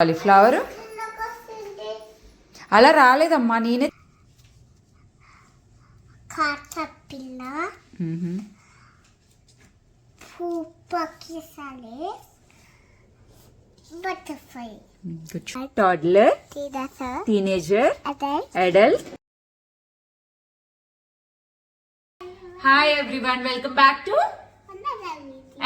Cauliflower అలా రాలేదమ్మా నేనే కాటపిల్ల పూపకిసలే butterfly toddler teenager adult. Hi everyone, welcome back to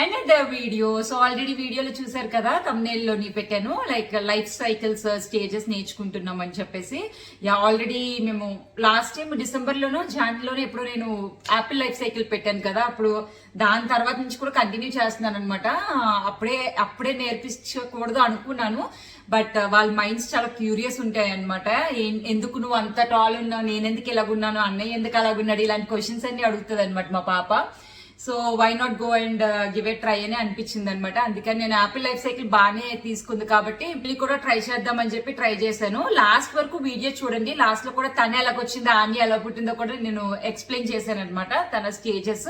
another video. So already వీడియోలో చూసారు కదా, thumbnail లోని పెట్టాను లైక్ లైఫ్ సైకిల్స్ స్టేజెస్ నేర్చుకుంటున్నాం అని చెప్పేసి. యా ఆల్రెడీ మేము లాస్ట్ టైం డిసెంబర్ లోనో జాన్లోనే ఎప్పుడో నేను యాపిల్ లైఫ్ సైకిల్ పెట్టాను కదా, అప్పుడు దాని తర్వాత నుంచి కూడా కంటిన్యూ చేస్తున్నాను అనమాట. అప్పుడే నేర్పించకూడదు అనుకున్నాను, బట్ వాళ్ళ మైండ్స్ చాలా క్యూరియస్ ఉంటాయి అనమాట. ఎందుకు నువ్వు అంత టాల్ ఉన్నావు, నేనెందుకు ఇలాగున్నాను, అన్నయ్య ఎందుకు అలాగున్నాడు, ఇలాంటి క్వశ్చన్స్ అన్ని అడుగుతుంది అనమాట మా పాప. So why not go and give a try అని అనిపించింది అనమాట. అందుకని నేను యాపిల్ లైఫ్ సైకిల్ బాగానే తీసుకుంది కాబట్టి వీళ్ళు కూడా ట్రై చేద్దామని చెప్పి ట్రై చేశాను. లాస్ట్ వరకు వీడియో చూడండి, లాస్ట్ లో కూడా తన ఎలాగొచ్చిందో ఆన్య ఎలా పుట్టిందో కూడా నేను ఎక్స్ప్లెయిన్ చేశాను అనమాట, తన స్టేజెస్.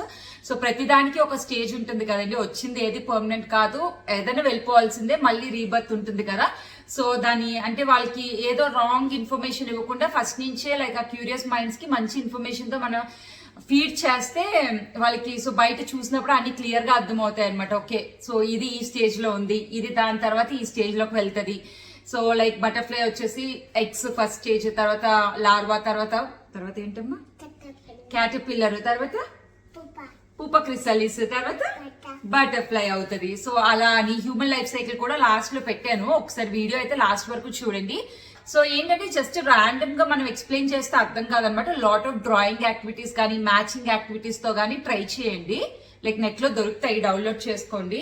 సో ప్రతిదానికి ఒక స్టేజ్ ఉంటుంది కదండి, వచ్చింది ఏది పర్మనెంట్ కాదు, ఏదైనా వెళ్ళిపోవాల్సిందే, మళ్ళీ రీబర్త్ ఉంటుంది కదా. సో దాని అంటే వాళ్ళకి ఏదో రాంగ్ ఇన్ఫర్మేషన్ ఇవ్వకుండా ఫస్ట్ నుంచే లైక్ ఆ క్యూరియస్ మైండ్స్ కి మంచి ఇన్ఫర్మేషన్ తో మనం ఫీడ్ చేస్తే వాళ్ళకి సో బయట చూసినప్పుడు అన్ని క్లియర్ గా అర్థమవుతాయి అనమాట. ఓకే, సో ఇది ఈ స్టేజ్ లో ఉంది, ఇది దాని తర్వాత ఈ స్టేజ్ లోకి వెళ్తుంది. సో లైక్ బటర్ఫ్లై వచ్చేసి ఎగ్స్ ఫస్ట్ స్టేజ్, తర్వాత లార్వా, తర్వాత ఏంటమ్మా క్యాటర్పిల్లర్, తర్వాత పూప క్రిసాలిస్, తర్వాత బటర్ఫ్లై అవుతుంది. సో అలా అని హ్యూమన్ లైఫ్ సైకిల్ కూడా లాస్ట్ లో పెట్టాను, ఒకసారి వీడియో అయితే లాస్ట్ వరకు చూడండి. సో ఏంటంటే జస్ట్ ర్యాండమ్ గా మనం ఎక్స్ప్లెయిన్ చేస్తే అర్థం కాదనమాట. లాట్ ఆఫ్ డ్రాయింగ్ యాక్టివిటీస్ కానీ మ్యాచింగ్ యాక్టివిటీస్ తో కానీ ట్రై చేయండి. లైక్ నెట్ లో దొరుకుతాయి, డౌన్లోడ్ చేసుకోండి.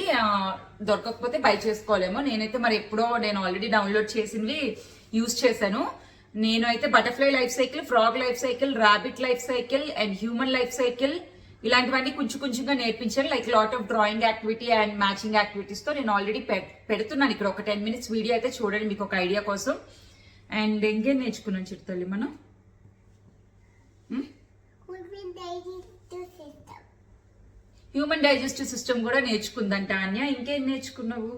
దొరకకపోతే బై చేసుకోలేమో. నేనైతే మరి ఎప్పుడో నేను ఆల్రెడీ డౌన్లోడ్ చేసినవి యూజ్ చేశాను. నేను అయితే butterfly life cycle, frog life cycle, rabbit life cycle and human life cycle ఇలాంటివన్నీ కొంచెంగా నేర్పించాను. Like lot of drawing activity and matching activities తో నేను ఆల్రెడీ పెడుతున్నాను. ఇక్కడ ఒక 10 minutes వీడియో అయితే చూడండి మీకు ఒక ఐడియా కోసం. అండ్ ఇంకేం నేర్చుకున్నాం చిట్టల్లి మనం? హ్యూమన్ డైజెస్టివ్ సిస్టమ్ కూడా నేర్చుకుందంట అన్య. ఇంకేం నేర్చుకున్నావు?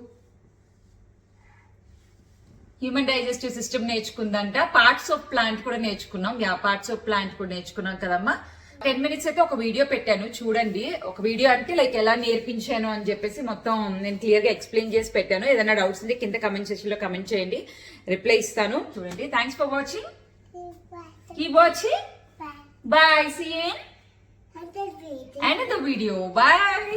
హ్యూమన్ డైజెస్టివ్ సిస్టమ్ నేర్చుకుందంట. పార్ట్స్ ఆఫ్ ప్లాంట్ కూడా నేర్చుకున్నాం. పార్ట్స్ ఆఫ్ ప్లాంట్ కూడా నేర్చుకున్నాం కదమ్మా. 10 minutes అయితే ఒక వీడియో పెట్టాను చూడండి. ఒక వీడియో అంటే లైక్ ఎలా నేర్పించాను అని చెప్పేసి మొత్తం నేను క్లియర్ గా ఎక్స్ప్లెయిన్ చేసి పెట్టాను. ఏదైనా డౌట్స్ ఉంటే కింద కమెంట్ సెక్షన్ లో కమెంట్ చేయండి, రిప్లై ఇస్తాను. చూడండి. Thanks for watching. Keep watching. Bye. See you in another video. Bye.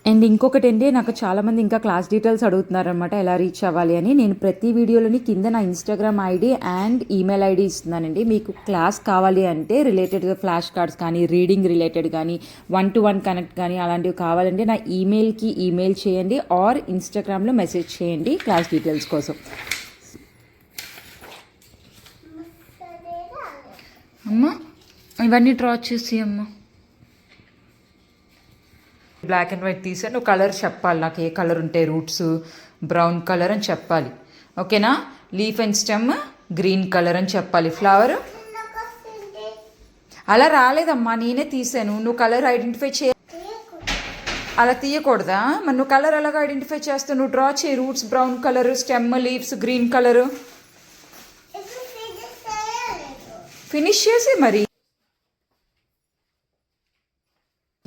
And ఇంకొకటి ఏంటి, నాకు చాలామంది ఇంకా క్లాస్ డీటెయిల్స్ అడుగుతున్నారనమాట, ఎలా రీచ్ అవ్వాలి అని. నేను ప్రతి వీడియోలోని కింద నా Instagram ID and email ID ఇస్తున్నానండి. మీకు క్లాస్ కావాలి అంటే రిలేటెడ్గా ఫ్లాష్ కార్డ్స్ కానీ, రీడింగ్ రిలేటెడ్ కానీ, 1-to-1 కనెక్ట్ కానీ అలాంటివి కావాలంటే నా ఈమెయిల్కి ఈమెయిల్ చేయండి ఆర్ ఇన్స్టాగ్రామ్లో మెసేజ్ చేయండి క్లాస్ డీటెయిల్స్ కోసం. అమ్మా ఇవన్నీ డ్రా చేసి అమ్మా బ్లాక్ అండ్ వైట్ తీసా. నువ్వు కలర్ చెప్పాలి, నాకు ఏ కలర్ ఉంటాయి, రూట్స్ బ్రౌన్ కలర్ అని చెప్పాలి. ఓకేనా? Leaf and stem green colour అని చెప్పాలి. ఫ్లవర్ అలా రాలేదమ్మా, నేనే తీసాను. నువ్వు కలర్ ఐడెంటిఫై అలా తీయకూడదా? మరి నువ్వు కలర్ ఎలాగ ఐడెంటిఫై చేస్తావు? నువ్వు డ్రా చేయి. Roots brown colour, stem leaves green colour. Finish చేసి మరి.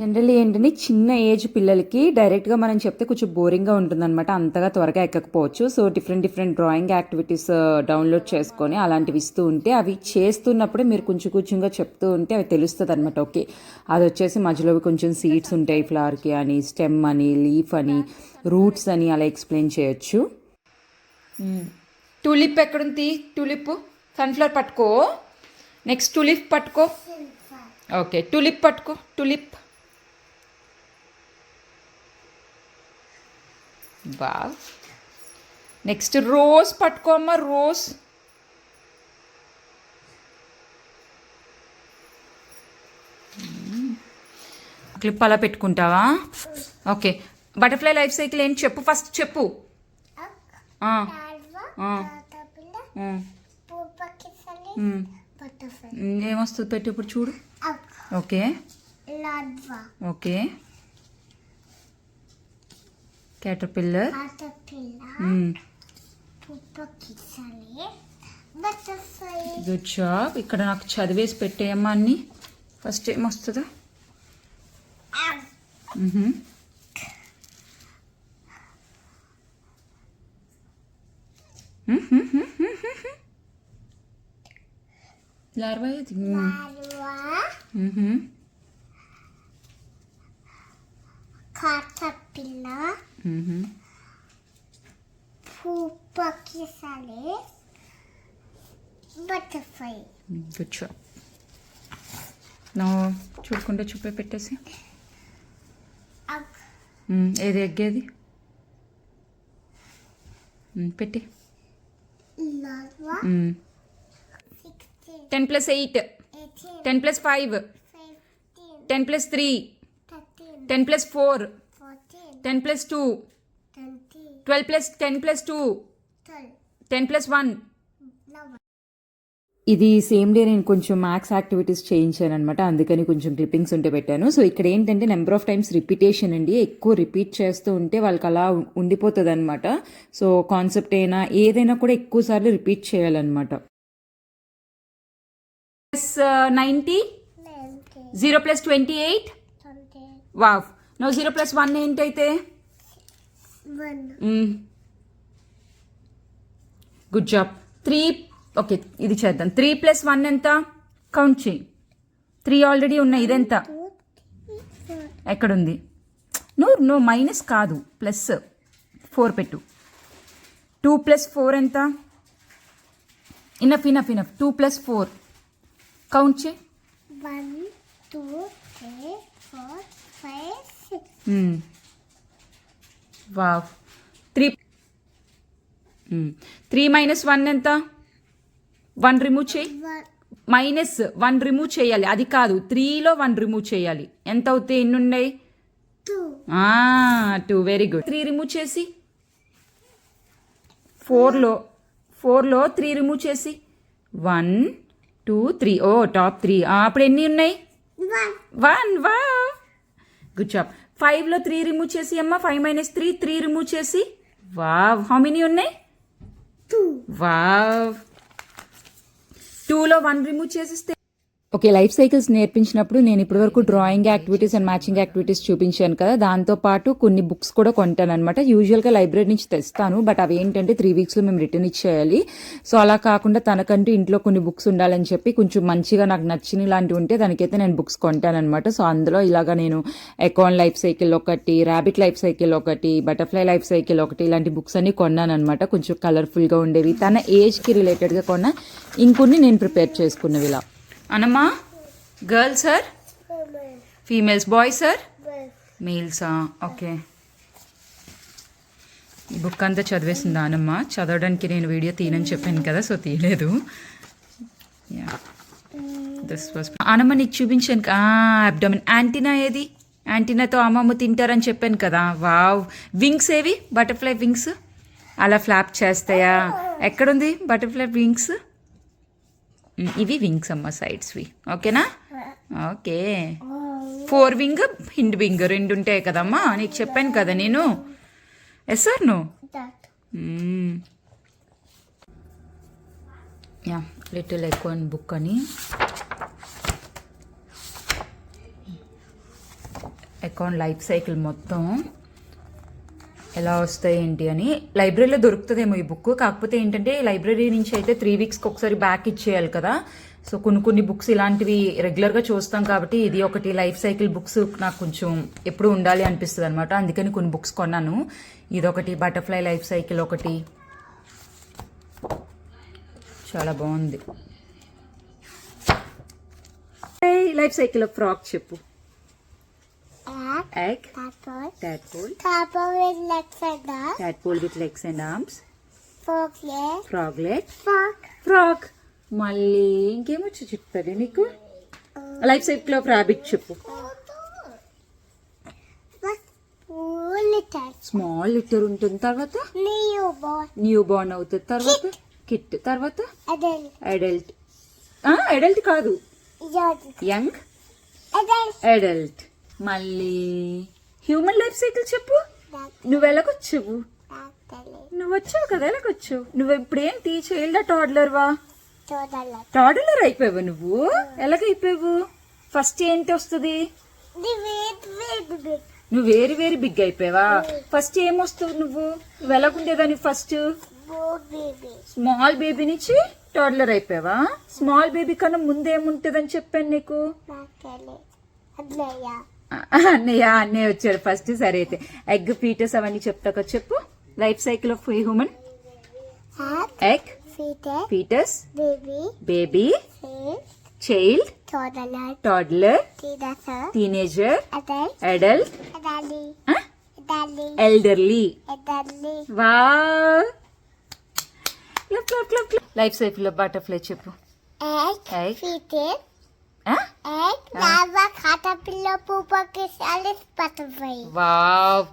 జనరల్లీ ఏంటంటే చిన్న ఏజ్ పిల్లలకి డైరెక్ట్గా మనం చెప్తే కొంచెం బోరింగ్గా ఉంటుందన్నమాట, అంతగా త్వరగా ఎక్కకపోవచ్చు. So different drawing activities download చేసుకొని అలాంటివి ఇస్తూ ఉంటే అవి చేస్తున్నప్పుడే మీరు కొంచెంగా చెప్తూ ఉంటే అవి తెలుస్తుంది అనమాట. ఓకే, అది వచ్చేసి మధ్యలో కొంచెం సీడ్స్ ఉంటాయి ఫ్లవర్కి అని, స్టెమ్ అని, లీఫ్ అని, రూట్స్ అని అలా ఎక్స్ప్లెయిన్ చేయొచ్చు. టూలిప్ ఎక్కడుంది? టూలిప్ సన్ఫ్లవర్ పట్టుకో. నెక్స్ట్ టూలిప్ పట్టుకో. ఓకే, టూలిప్ పట్టుకో. టూలిప్ బా. నెక్స్ట్ రోజ్ పట్టుకో అమ్మ. రోజ్. క్లిప్ అలా పెట్టుకుంటావా? ఓకే, బటర్ఫ్లై లైఫ్ సైకిల్ ఏంటి చెప్పు, ఫస్ట్ చెప్పు. ఏమొస్తుంది పెట్టు ఇప్పుడు చూడు. Okay okay. caterpillar, పుప్పకిసలే బటర్ఫ్లై గుడ్ జాబ్. ఇక్కడ నాకు చదివేసి పెట్టేయమ్మా అన్ని. ఫస్ట్ ఏమొస్తుందా? లార్వా ఏది? కాటర్పిల్ల పుప్పకిసలే బటర్ఫ్లై. Good job. నా చూడకుండా చూపే పెట్టేసి. ఏది ఎగ్గేది పెట్టి. 10 + 8, 10 + 5, 10 + 3, 10 + 4, 10 + 2, 12 + 10 + 2, 10 + 1. ఇది సేమ్ డే నేను కొంచెం మ్యాథ్స్ యాక్టివిటీస్ చేయించాను అనమాట, అందుకని కొంచెం క్లిప్పింగ్స్ ఉంటే పెట్టాను. సో ఇక్కడ ఏంటంటే నెంబర్ ఆఫ్ టైమ్స్ రిపీటేషన్ అండి, ఎక్కువ రిపీట్ చేస్తూ ఉంటే వాళ్ళకి అలా ఉండిపోతుంది అనమాట. సో కాన్సెప్ట్ అయినా ఏదైనా కూడా ఎక్కువ సార్లు రిపీట్ చేయాలన్నమాట. 90, 0 + 28. వావ్. నో 0 + 1 ఏంటైతే? Good job. 3. ఓకే, ఇది చేద్దాం. 3 + 1 ఎంత? కౌంట్ చేయి. 3 ఆల్రెడీ ఉన్నాయి. ఇదెంత? ఎక్కడుంది? నో మైనస్ కాదు, ప్లస్ 4 పెట్టు. 2 + 4 ఎంత? ఇనఫ్. 2 + 4 కౌంట్ చేయి. 1 2 3 4 5 6. వావ్. 3 - 1 ఎంత? 1 రిమూవ్ చేయి. -1 రిమూవ్ చేయాలి, అది కాదు. 3లో 1 రిమూవ్ చేయాలి. ఎంత అవుతాయి? ఎన్ని ఉన్నాయి? 2. Very good. 3 రిమూవ్ చేసి 4లో 3 రిమూవ్ చేసి 1 2 3. ఓ టాప్ 3. అప్పుడు ఎన్ని ఉన్నాయి? 1. Wow, good job. 5లో 3 రిమూవ్ చేసి అమ్మా. 5 - 3, 3 రిమూవ్ చేసి. వావ్. హౌ మెనీ ఉన్నాయి? 2. వావ్. 2లో 1 రిమూవ్ చేసిస్తే. ఓకే, లైఫ్ సైకిల్స్ నేర్పించినప్పుడు నేను ఇప్పటివరకు drawing activities and matching activities చూపించాను కదా, దాంతోపాటు కొన్ని బుక్స్ కూడా కొంటాను అనమాట. యూజువల్గా లైబ్రరీ నుంచి తెస్తాను, బట్ అవి ఏంటంటే 3 వీక్స్లో మేము రిటర్న్ ఇచ్చేయాలి. సో అలా కాకుండా తనకంటూ ఇంట్లో కొన్ని బుక్స్ ఉండాలని చెప్పి కొంచెం మంచిగా నాకు నచ్చిన ఇలాంటివి ఉంటే దానికైతే నేను బుక్స్ కొంటానమాట. సో అందులో ఇలాగా నేను అకౌంట్ లైఫ్ సైకిల్ ఒకటి, ర్యాబిట్ లైఫ్ సైకిల్ ఒకటి, బటర్ఫ్లై లైఫ్ సైకిల్ ఒకటి, ఇలాంటి బుక్స్ అన్ని కొన్నాను అనమాట. కొంచెం కలర్ఫుల్గా ఉండేవి, తన ఏజ్కి రిలేటెడ్గా కొన్న. ఇంకొన్ని నేను ప్రిపేర్ చేసుకున్నవి ఇలా. అనమ్మా, girls sir, females, boys sir, మేల్సా? ఓకే. ఈ బుక్ అంతా చదివేసిందా అనమ్మా? చదవడానికి నేను వీడియో తీయనని చెప్పాను కదా, సో తీయలేదు. దిస్ వాస్ అనమ్మ నీకు చూపించాను. అబ్డోమిన్. యాంటీనా ఏది? యాంటీనాతో అమ్మమ్మ తింటారని చెప్పాను కదా. వావ్. వింగ్స్ ఏవి? బటర్ఫ్లై వింగ్స్ అలా ఫ్లాప్ చేస్తాయా? ఎక్కడుంది బటర్ఫ్లై వింగ్స్? ఇవి వింగ్స్ అమ్మ, సైడ్స్వి. ఓకేనా? ఓకే. 4 వింగ్, హిండ్ వింగ్ 2 ఉంటాయి కదమ్మా, నీకు చెప్పాను కదా నేను. Yes sir no? Yeah, little account book అని. అకౌంట్ లైఫ్ సైకిల్ మొత్తం ఎలా వస్తాయి ఏంటి అని. లైబ్రరీలో దొరుకుతుందేమో ఈ బుక్, కాకపోతే ఏంటంటే లైబ్రరీ నుంచి అయితే 3 వీక్స్కి ఒకసారి బ్యాక్ ఇచ్చేయాలి కదా. సో కొన్ని బుక్స్ ఇలాంటివి రెగ్యులర్గా చూస్తాం కాబట్టి ఇది ఒకటి. లైఫ్ సైకిల్ బుక్స్ నాకు కొంచెం ఎప్పుడు ఉండాలి అనిపిస్తుంది అనమాట, అందుకని కొన్ని బుక్స్ కొన్నాను. ఇదొకటి, బటర్ఫ్లై లైఫ్ సైకిల్ ఒకటి, చాలా బాగుంది. లైఫ్ సైకిల్ ఫ్రాక్ చెప్పు. Egg, tadpole, with legs and arms. tadpole with legs and arms, Froglet. froglet, Frog. మళ్ళీ ఇంకేమొచ్చి చెప్తుంది నీకు? లైఫ్ సైకిల్ ఆఫ్ ర్యాబిట్ చెప్పు. స్మాల్ లిటర్ ఉంటుంది, తర్వాత న్యూ బోర్న్ అవుతుంది, తర్వాత కిట్, తర్వాత అడల్ట్. అడల్ట్ కాదు, యంగ్ అడల్ట్. మళ్ళీ హ్యూమన్ లైఫ్ సైకిల్ చెప్పు. నువ్వు ఎలాగొచ్చావు? Totally. నువ్వు వచ్చావు కదా ఎలాగొచ్చు నువ్వు ఇప్పుడు ఏంటి చైల్డ్ టాడ్లర్ వా Totally. టాడ్లర్ అయిపోయావు నువ్వు ఎలాగైపోయావు ఫస్ట్ ఏంటి వస్తుంది The wait, big. నువ్వు వేరు వేరు బిగ్ అయిపోయావా ఫస్ట్ ఏమొస్తావు నువ్వు ఎలాగుండేదాన్ని first Boy baby. Small baby నుంచి టాడ్లర్ అయిపోయావా స్మాల్ బేబీ కన్నా ముందేముంటదని చెప్పాను నీకు Totally. Adlaya. అన్నయ్య వచ్చాడు ఫస్ట్ సరే అయితే ఎగ్ ఫీటస్ అవన్నీ చెప్తాక చెప్పు life cycle of human Egg. Egg Fetus. Foetus Baby. Baby Face. Child Toddler. Toddler Teenager. Teenager Adult. Adult Adali. Adali. Elderly Adali. వా లైఫ్ సైకిల్ ఆఫ్ బటర్ఫ్లై చెప్పు Egg. Egg. Fetus. ఆ? Egg. Lava. Caterpillar. Pupa. Chrysalis. Butterfly. Wow